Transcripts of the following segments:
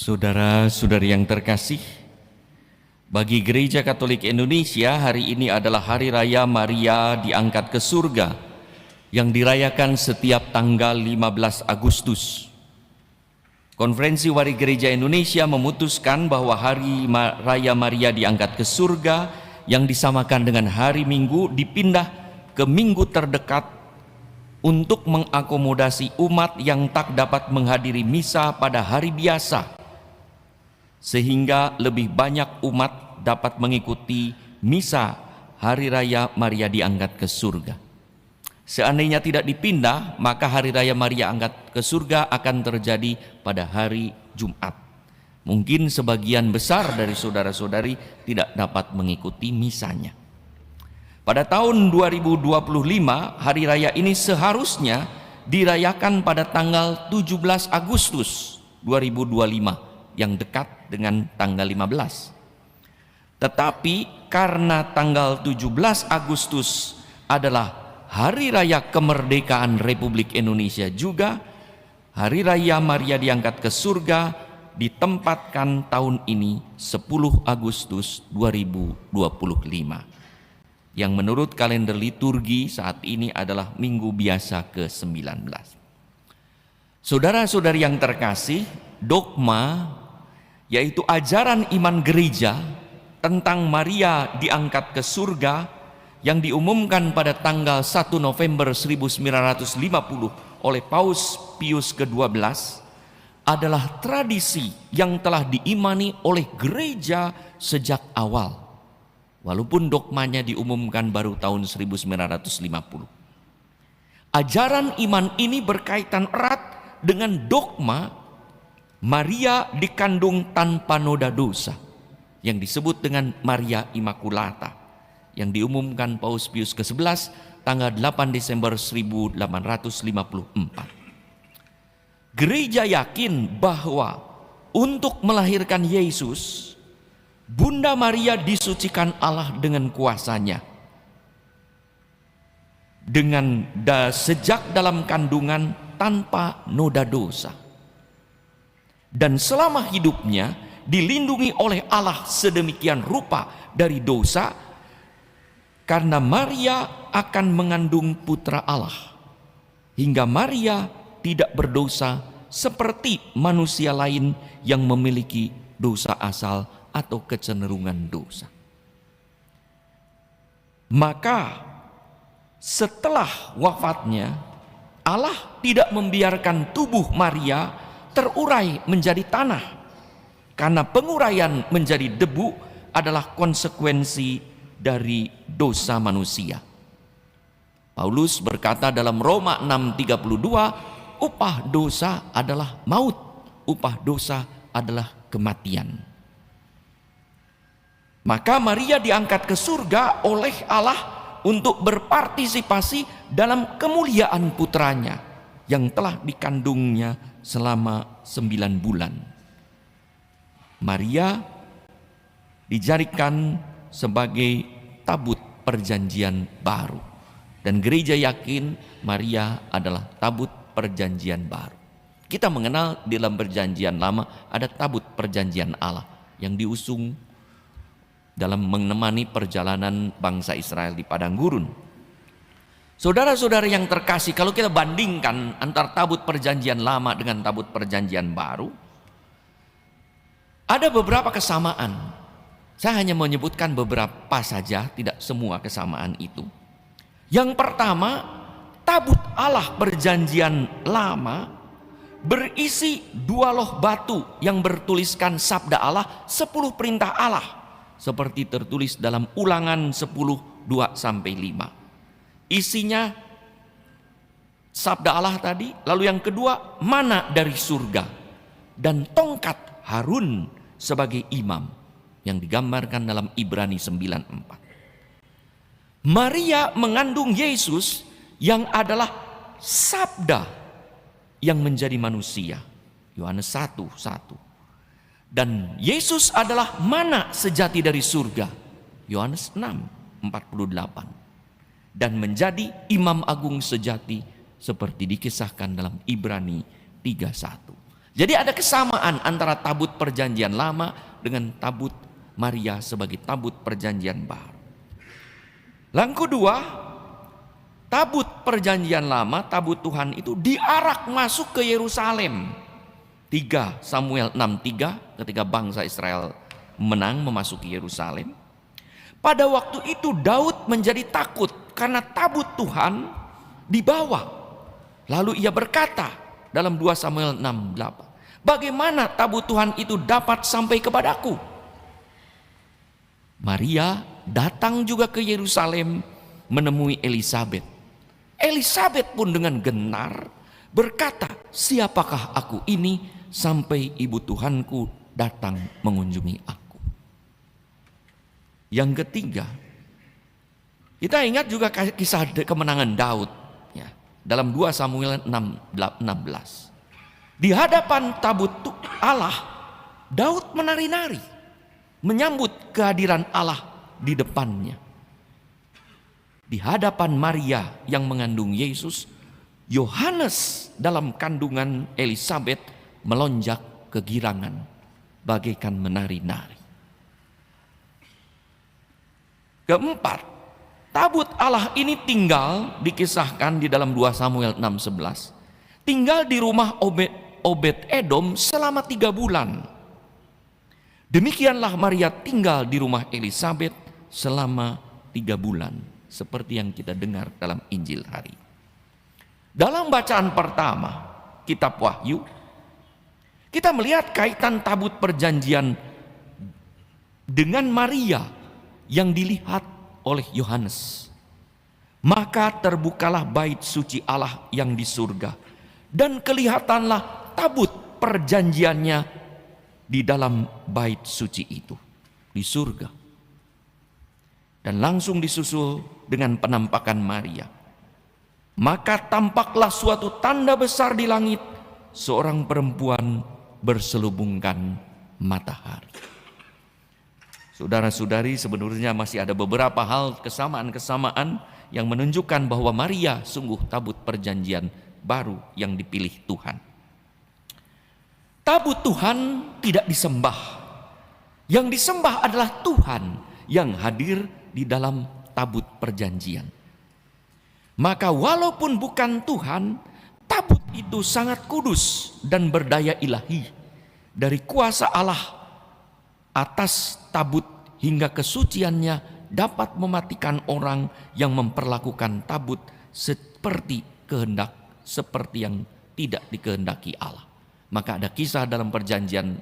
Saudara-saudari yang terkasih, bagi Gereja Katolik Indonesia hari ini adalah Hari Raya Maria diangkat ke surga yang dirayakan setiap tanggal 15 Agustus. Konferensi Wari Gereja Indonesia memutuskan bahwa Hari Raya Maria diangkat ke surga yang disamakan dengan hari Minggu dipindah ke minggu terdekat untuk mengakomodasi umat yang tak dapat menghadiri misa pada hari biasa, sehingga lebih banyak umat dapat mengikuti misa Hari Raya Maria diangkat ke surga. Seandainya tidak dipindah, maka Hari Raya Maria angkat ke surga akan terjadi pada hari Jumat. Mungkin sebagian besar dari saudara-saudari tidak dapat mengikuti misanya. Pada tahun 2025, Hari Raya ini seharusnya dirayakan pada tanggal 17 Agustus 2025 yang dekat dengan tanggal 15. Tetapi karena tanggal 17 Agustus adalah Hari Raya Kemerdekaan Republik Indonesia juga, Hari Raya Maria diangkat ke surga ditempatkan tahun ini 10 Agustus 2025. Yang menurut kalender liturgi saat ini adalah Minggu Biasa ke-19. Saudara-saudari yang terkasih, dogma yaitu ajaran iman gereja tentang Maria diangkat ke surga yang diumumkan pada tanggal 1 November 1950 oleh Paus Pius ke-12 adalah tradisi yang telah diimani oleh gereja sejak awal, walaupun dogmanya diumumkan baru tahun 1950. Ajaran iman ini berkaitan erat dengan dogma Maria dikandung tanpa noda dosa yang disebut dengan Maria Immaculata yang diumumkan Paus Pius ke-11 tanggal 8 Desember 1854. Gereja yakin bahwa untuk melahirkan Yesus, Bunda Maria disucikan Allah dengan kuasanya. Sejak dalam kandungan tanpa noda dosa. Dan selama hidupnya dilindungi oleh Allah sedemikian rupa dari dosa, karena Maria akan mengandung putra Allah. Hingga Maria tidak berdosa seperti manusia lain yang memiliki dosa asal atau kecenderungan dosa. Maka setelah wafatnya, Allah tidak membiarkan tubuh Maria terurai menjadi tanah, karena penguraian menjadi debu adalah konsekuensi dari dosa manusia. Paulus berkata dalam Roma 6:32, upah dosa adalah maut, upah dosa adalah kematian. Maka Maria diangkat ke surga oleh Allah untuk berpartisipasi dalam kemuliaan putranya yang telah dikandungnya selama 9 bulan. Maria dijadikan sebagai tabut perjanjian baru, dan gereja yakin Maria adalah tabut perjanjian baru. Kita mengenal di dalam perjanjian lama ada tabut perjanjian Allah yang diusung dalam menemani perjalanan bangsa Israel di padang gurun. Saudara-saudara yang terkasih, kalau kita bandingkan antara tabut perjanjian lama dengan tabut perjanjian baru, ada beberapa kesamaan. Saya hanya menyebutkan beberapa saja, tidak semua kesamaan itu. Yang pertama, tabut Allah perjanjian lama berisi 2 loh batu yang bertuliskan sabda Allah, 10 perintah Allah, seperti tertulis dalam Ulangan 10:2-5. Isinya sabda Allah tadi, lalu yang kedua mana dari surga, dan tongkat Harun sebagai imam yang digambarkan dalam Ibrani 9:4. Maria mengandung Yesus yang adalah sabda yang menjadi manusia, Yohanes 1:1. Dan Yesus adalah mana sejati dari surga, Yohanes 6:48. Dan menjadi imam agung sejati seperti dikisahkan dalam Ibrani 3:1. Jadi ada kesamaan antara tabut perjanjian lama dengan tabut Maria sebagai tabut perjanjian baru. Yang kedua, tabut perjanjian lama, tabut Tuhan itu diarak masuk ke Yerusalem. 3 Samuel 6:3 ketika bangsa Israel menang memasuki Yerusalem. Pada waktu itu Daud menjadi takut karena tabut Tuhan dibawa. Lalu ia berkata dalam 2 Samuel 6:8, bagaimana tabut Tuhan itu dapat sampai kepadaku? Maria datang juga ke Yerusalem menemui Elisabet. Elisabet pun dengan genar berkata, siapakah aku ini sampai ibu Tuhanku datang mengunjungi aku. Yang ketiga, kita ingat juga kisah kemenangan Daud ya, dalam 2 Samuel 16. Di hadapan tabut Allah, Daud menari-nari menyambut kehadiran Allah di depannya. Di hadapan Maria yang mengandung Yesus, Yohanes dalam kandungan Elisabet melonjak kegirangan bagaikan menari-nari. Keempat, tabut Allah ini tinggal, dikisahkan di dalam 2 Samuel 6:11, tinggal di rumah Obed Edom selama 3 bulan. Demikianlah Maria tinggal di rumah Elisabet selama 3 bulan, seperti yang kita dengar dalam Injil hari. Dalam bacaan pertama, kitab Wahyu, kita melihat kaitan tabut perjanjian dengan Maria yang dilihat oleh Yohanes. Maka terbukalah bait suci Allah yang di surga, dan kelihatanlah tabut perjanjiannya di dalam bait suci itu di surga. Dan langsung disusul dengan penampakan Maria. Maka tampaklah suatu tanda besar di langit, seorang perempuan berselubungkan matahari. Saudara-saudari, sebenarnya masih ada beberapa hal kesamaan-kesamaan yang menunjukkan bahwa Maria sungguh tabut perjanjian baru yang dipilih Tuhan. Tabut Tuhan tidak disembah. Yang disembah adalah Tuhan yang hadir di dalam tabut perjanjian. Maka walaupun bukan Tuhan, tabut itu sangat kudus dan berdaya ilahi. Dari kuasa Allah atas tabut hingga kesuciannya dapat mematikan orang yang memperlakukan tabut seperti yang tidak dikehendaki Allah. Maka ada kisah dalam perjanjian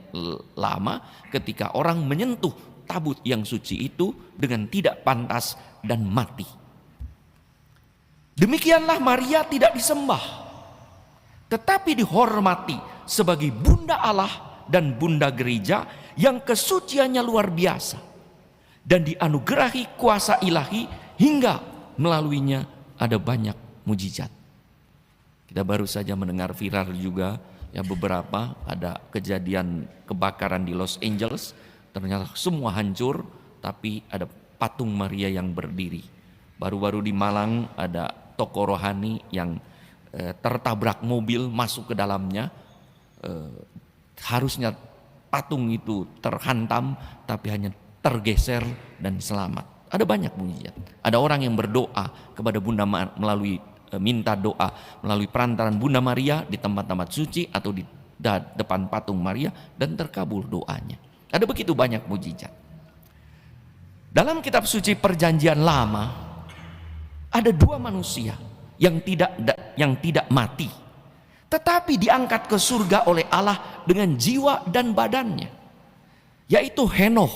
lama ketika orang menyentuh tabut yang suci itu dengan tidak pantas dan mati. Demikianlah Maria tidak disembah, tetapi dihormati sebagai bunda Allah dan bunda gereja yang kesuciannya luar biasa, dan dianugerahi kuasa ilahi hingga melaluinya ada banyak mujizat. Kita baru saja mendengar viral juga ya, beberapa ada kejadian kebakaran di Los Angeles, ternyata semua hancur tapi ada patung Maria yang berdiri. Baru-baru di Malang ada toko rohani yang tertabrak mobil masuk ke dalamnya, harusnya patung itu terhantam tapi hanya tergeser dan selamat. Ada banyak mujizat. Ada orang yang berdoa kepada Bunda melalui minta doa melalui perantaran Bunda Maria di tempat-tempat suci atau di depan patung Maria dan terkabul doanya. Ada begitu banyak mujizat. Dalam kitab suci perjanjian lama ada 2 manusia yang tidak mati, tetapi diangkat ke surga oleh Allah dengan jiwa dan badannya, yaitu Henokh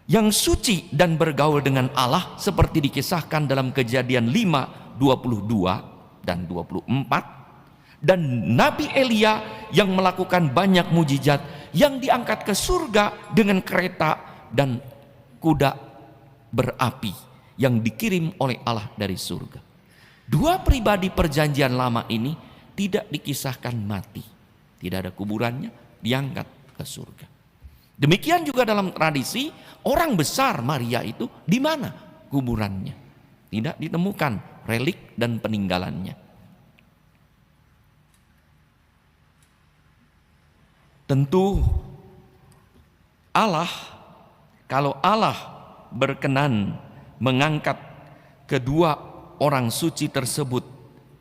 yang suci dan bergaul dengan Allah seperti dikisahkan dalam Kejadian 5:22 dan 24, dan Nabi Elia yang melakukan banyak mujizat yang diangkat ke surga dengan kereta dan kuda berapi yang dikirim oleh Allah dari surga. 2 pribadi perjanjian lama ini tidak dikisahkan mati, tidak ada kuburannya, diangkat ke surga. Demikian juga dalam tradisi orang besar Maria itu di mana kuburannya? Tidak ditemukan relik dan peninggalannya. Tentu kalau Allah berkenan mengangkat kedua orang suci tersebut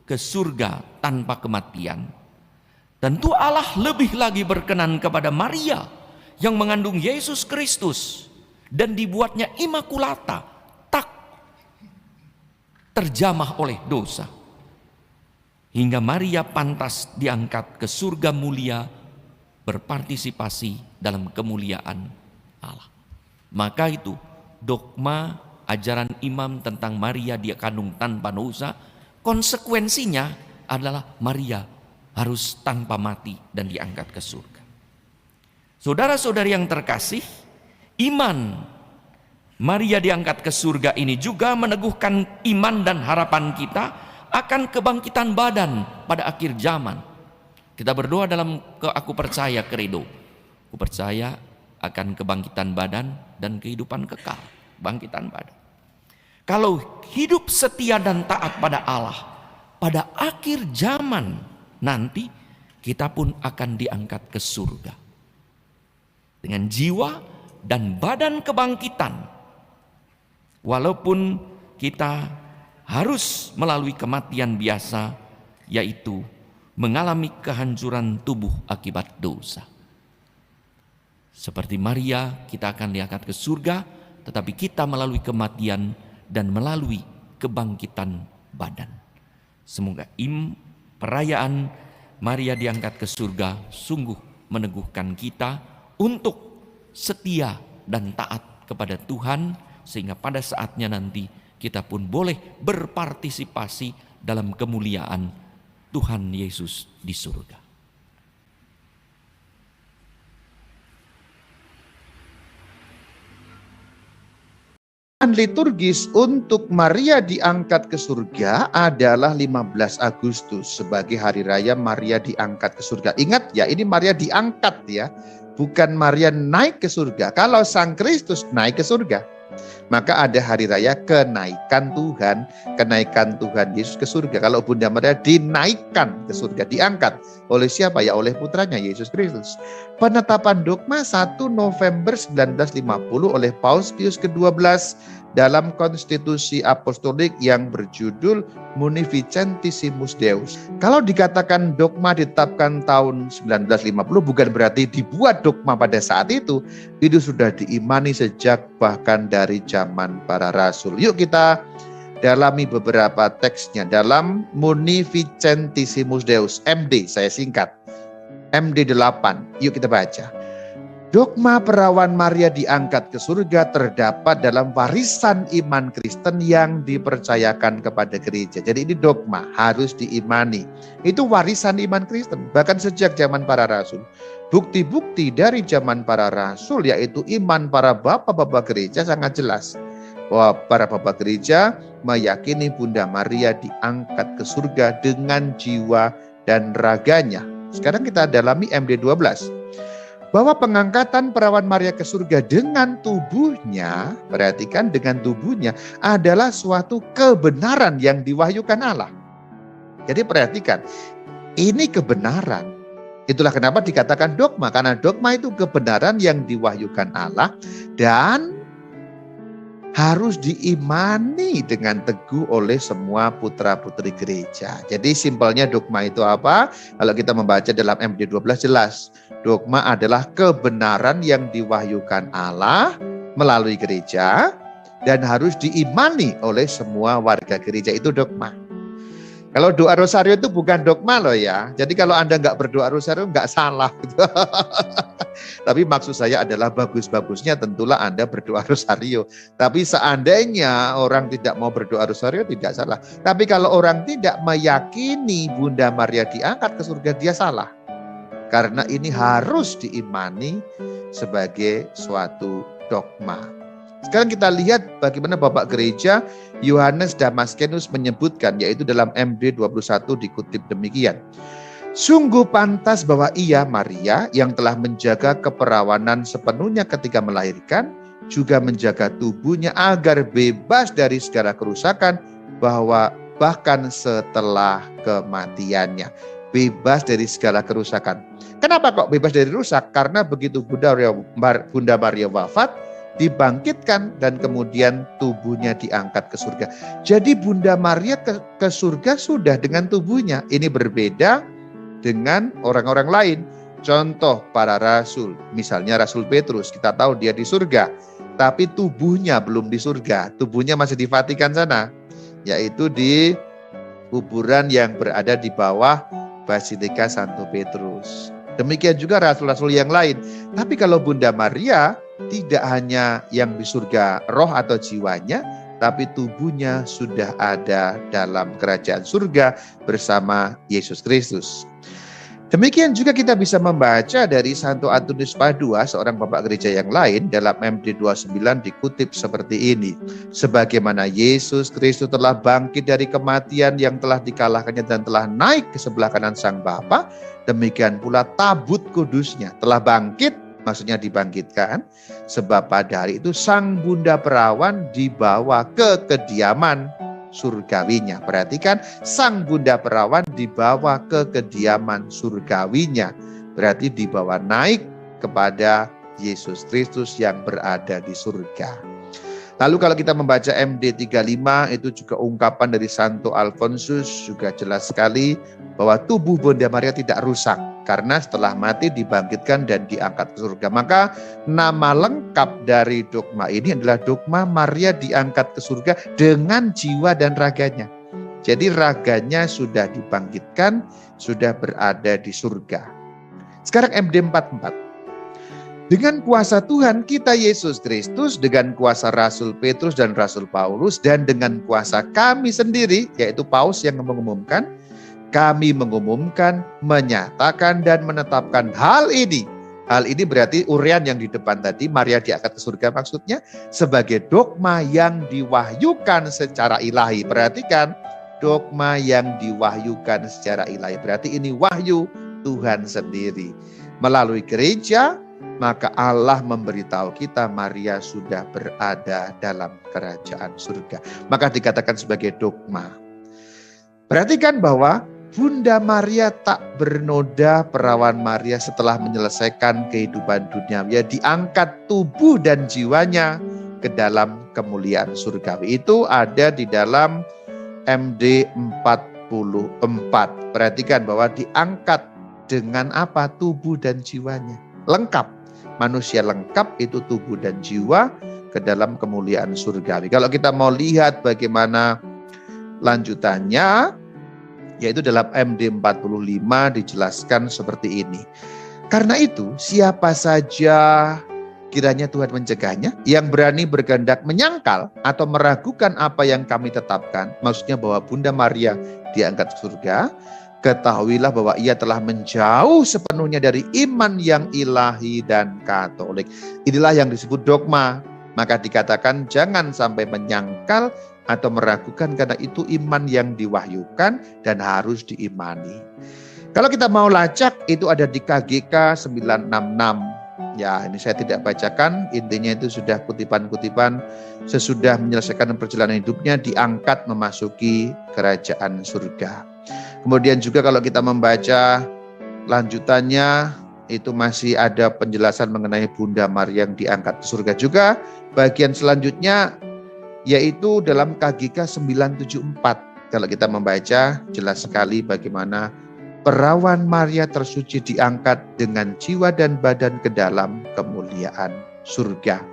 ke surga tanpa kematian, tentu Allah lebih lagi berkenan kepada Maria yang mengandung Yesus Kristus dan dibuatnya imakulata, tak terjamah oleh dosa, hingga Maria pantas diangkat ke surga mulia, berpartisipasi dalam kemuliaan Allah. Maka itu dogma ajaran imam tentang Maria dia kandung tanpa dosa, konsekuensinya adalah Maria harus tanpa mati dan diangkat ke surga. Saudara-saudari yang terkasih, iman Maria diangkat ke surga ini juga meneguhkan iman dan harapan kita akan kebangkitan badan pada akhir zaman. Kita berdoa dalam aku percaya kredo. Aku percaya akan kebangkitan badan dan kehidupan kekal. Bangkitan badan. Kalau hidup setia dan taat pada Allah, pada akhir zaman nanti kita pun akan diangkat ke surga. Dengan jiwa dan badan kebangkitan. Walaupun kita harus melalui kematian biasa, yaitu mengalami kehancuran tubuh akibat dosa. Seperti Maria, kita akan diangkat ke surga, tetapi kita melalui kematian dan melalui kebangkitan badan. Semoga perayaan Maria diangkat ke surga sungguh meneguhkan kita untuk setia dan taat kepada Tuhan, sehingga pada saatnya nanti kita pun boleh berpartisipasi dalam kemuliaan Tuhan Yesus di surga. Liturgis untuk Maria diangkat ke surga adalah 15 Agustus sebagai hari raya Maria diangkat ke surga. Ingat ya, ini Maria diangkat ya, bukan Maria naik ke surga. Kalau Sang Kristus naik ke surga, maka ada hari raya kenaikan Tuhan Yesus ke surga. Kalau Bunda Maria dinaikkan ke surga, diangkat oleh siapa? Ya oleh putranya Yesus Kristus. Penetapan dogma 1 November 1950 oleh Paus Pius ke-12 dalam konstitusi apostolik yang berjudul Munificentissimus Deus. Kalau dikatakan dogma ditetapkan tahun 1950 bukan berarti dibuat dogma pada saat itu sudah diimani sejak bahkan dari zaman para rasul. Yuk kita dalami beberapa teksnya dalam Munificentissimus Deus, MD saya singkat, MD 8. Yuk kita baca. Dogma perawan Maria diangkat ke surga terdapat dalam warisan iman Kristen yang dipercayakan kepada gereja. Jadi ini dogma harus diimani. Itu warisan iman Kristen bahkan sejak zaman para rasul. Bukti-bukti dari zaman para rasul yaitu iman para bapak-bapak gereja sangat jelas. Bahwa para bapak gereja meyakini Bunda Maria diangkat ke surga dengan jiwa dan raganya. Sekarang kita dalami MD 12. Bahwa pengangkatan perawan Maria ke surga dengan tubuhnya, perhatikan dengan tubuhnya, adalah suatu kebenaran yang diwahyukan Allah. Jadi perhatikan, ini kebenaran. Itulah kenapa dikatakan dogma, karena dogma itu kebenaran yang diwahyukan Allah dan harus diimani dengan teguh oleh semua putra-putri gereja. Jadi simpelnya dogma itu apa? Kalau kita membaca dalam MD 12 jelas. Dogma adalah kebenaran yang diwahyukan Allah melalui gereja dan harus diimani oleh semua warga gereja. Itu dogma. Kalau doa rosario itu bukan dogma loh ya. Jadi kalau Anda nggak berdoa rosario nggak salah. Tapi maksud saya adalah bagus-bagusnya tentulah Anda berdoa rosario. Tapi seandainya orang tidak mau berdoa rosario tidak salah. Tapi kalau orang tidak meyakini Bunda Maria diangkat ke surga, dia salah. Karena ini harus diimani sebagai suatu dogma. Sekarang kita lihat bagaimana Bapak Gereja Yohanes Damaskenus menyebutkan, yaitu dalam MD 21 dikutip demikian. Sungguh pantas bahwa ia, Maria, yang telah menjaga keperawanan sepenuhnya ketika melahirkan, juga menjaga tubuhnya agar bebas dari segala kerusakan, bahwa bahkan setelah kematiannya. bebas dari segala kerusakan. Kenapa kok bebas dari rusak? Karena begitu Bunda Maria wafat, dibangkitkan dan kemudian tubuhnya diangkat ke surga. Jadi Bunda Maria ke surga sudah dengan tubuhnya. Ini berbeda dengan orang-orang lain. Contoh para rasul, misalnya Rasul Petrus, kita tahu dia di surga, tapi tubuhnya belum di surga, tubuhnya masih di Vatikan sana, yaitu di kuburan yang berada di bawah Basilika Santo Petrus. Demikian juga rasul-rasul yang lain. Tapi kalau Bunda Maria tidak hanya yang di surga roh atau jiwanya, tapi tubuhnya sudah ada dalam kerajaan surga bersama Yesus Kristus. Demikian juga kita bisa membaca dari Santo Antonius Padua, seorang bapak gereja yang lain, dalam MD 29 dikutip seperti ini. Sebagaimana Yesus Kristus telah bangkit dari kematian yang telah dikalahkannya dan telah naik ke sebelah kanan Sang Bapa, demikian pula tabut kudusnya telah bangkit, maksudnya dibangkitkan, sebab pada hari itu Sang Bunda Perawan dibawa ke kediaman surgawinya. Perhatikan, Sang Bunda Perawan dibawa ke kediaman surgawinya. Berarti dibawa naik kepada Yesus Kristus yang berada di surga. Lalu kalau kita membaca MD 35, itu juga ungkapan dari Santo Alfonsus, juga jelas sekali bahwa tubuh Bunda Maria tidak rusak, karena setelah mati dibangkitkan dan diangkat ke surga. Maka nama lengkap dari dogma ini adalah dogma Maria diangkat ke surga dengan jiwa dan raganya. Jadi raganya sudah dibangkitkan, sudah berada di surga. Sekarang MD 44. Dengan kuasa Tuhan kita Yesus Kristus, dengan kuasa Rasul Petrus dan Rasul Paulus, dan dengan kuasa kami sendiri, yaitu Paus yang mengumumkan, kami mengumumkan, menyatakan, dan menetapkan hal ini. Hal ini berarti uraian yang di depan tadi, Maria diangkat ke surga maksudnya, sebagai dogma yang diwahyukan secara ilahi. Perhatikan, dogma yang diwahyukan secara ilahi. Berarti ini wahyu Tuhan sendiri. Melalui gereja, maka Allah memberitahu kita Maria sudah berada dalam kerajaan surga. Maka dikatakan sebagai dogma. Perhatikan bahwa Bunda Maria tak bernoda, perawan Maria setelah menyelesaikan kehidupan duniawi, diangkat tubuh dan jiwanya ke dalam kemuliaan surgawi. Itu ada di dalam MD 44. Perhatikan bahwa diangkat dengan apa? Tubuh dan jiwanya. Lengkap. Manusia lengkap itu tubuh dan jiwa ke dalam kemuliaan surgawi. Kalau kita mau lihat bagaimana lanjutannya, yaitu dalam MD 45 dijelaskan seperti ini. Karena itu, siapa saja kiranya Tuhan mencegahnya, yang berani berkehendak menyangkal atau meragukan apa yang kami tetapkan, maksudnya bahwa Bunda Maria diangkat ke surga, ketahuilah bahwa ia telah menjauh sepenuhnya dari iman yang ilahi dan katolik. Inilah yang disebut dogma. Maka dikatakan jangan sampai menyangkal atau meragukan, karena itu iman yang diwahyukan dan harus diimani. Kalau kita mau lacak, itu ada di KGK 966. Ya, ini saya tidak bacakan, intinya itu sudah kutipan-kutipan sesudah menyelesaikan perjalanan hidupnya diangkat memasuki kerajaan surga. Kemudian juga kalau kita membaca lanjutannya, itu masih ada penjelasan mengenai Bunda Maria yang diangkat ke surga juga. Bagian selanjutnya yaitu dalam KGK 974. Kalau kita membaca jelas sekali bagaimana perawan Maria tersuci diangkat dengan jiwa dan badan ke dalam kemuliaan surga.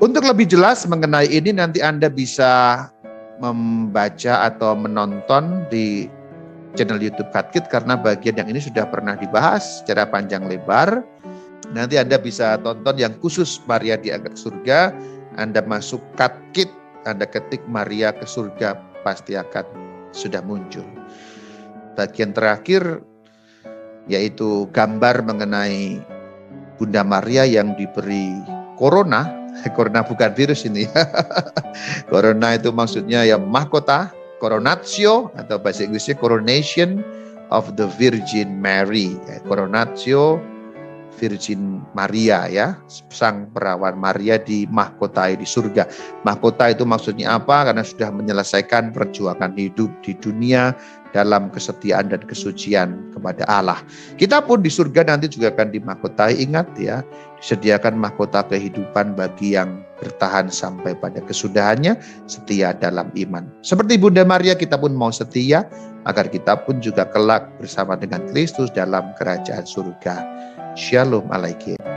Untuk lebih jelas mengenai ini nanti Anda bisa membaca atau menonton di channel YouTube Katkit, karena bagian yang ini sudah pernah dibahas secara panjang lebar. Nanti Anda bisa tonton yang khusus Maria diangkat ke surga. Anda masuk Katkit, Anda ketik Maria ke surga, pasti akan sudah muncul. Bagian terakhir yaitu gambar mengenai Bunda Maria yang diberi corona. Corona bukan virus ini. Corona itu maksudnya ya mahkota, coronatio atau bahasa Inggrisnya coronation of the Virgin Mary. Coronatio Virgin Maria ya, sang perawan Maria dimahkotai di surga. Mahkota itu maksudnya apa? Karena sudah menyelesaikan perjuangan hidup di dunia dalam kesetiaan dan kesucian kepada Allah. Kita pun di surga nanti juga akan dimahkotai, ingat ya, disediakan mahkota kehidupan bagi yang bertahan sampai pada kesudahannya, setia dalam iman. Seperti Bunda Maria, kita pun mau setia agar kita pun juga kelak bersama dengan Kristus dalam kerajaan surga. Shalom Alaikum.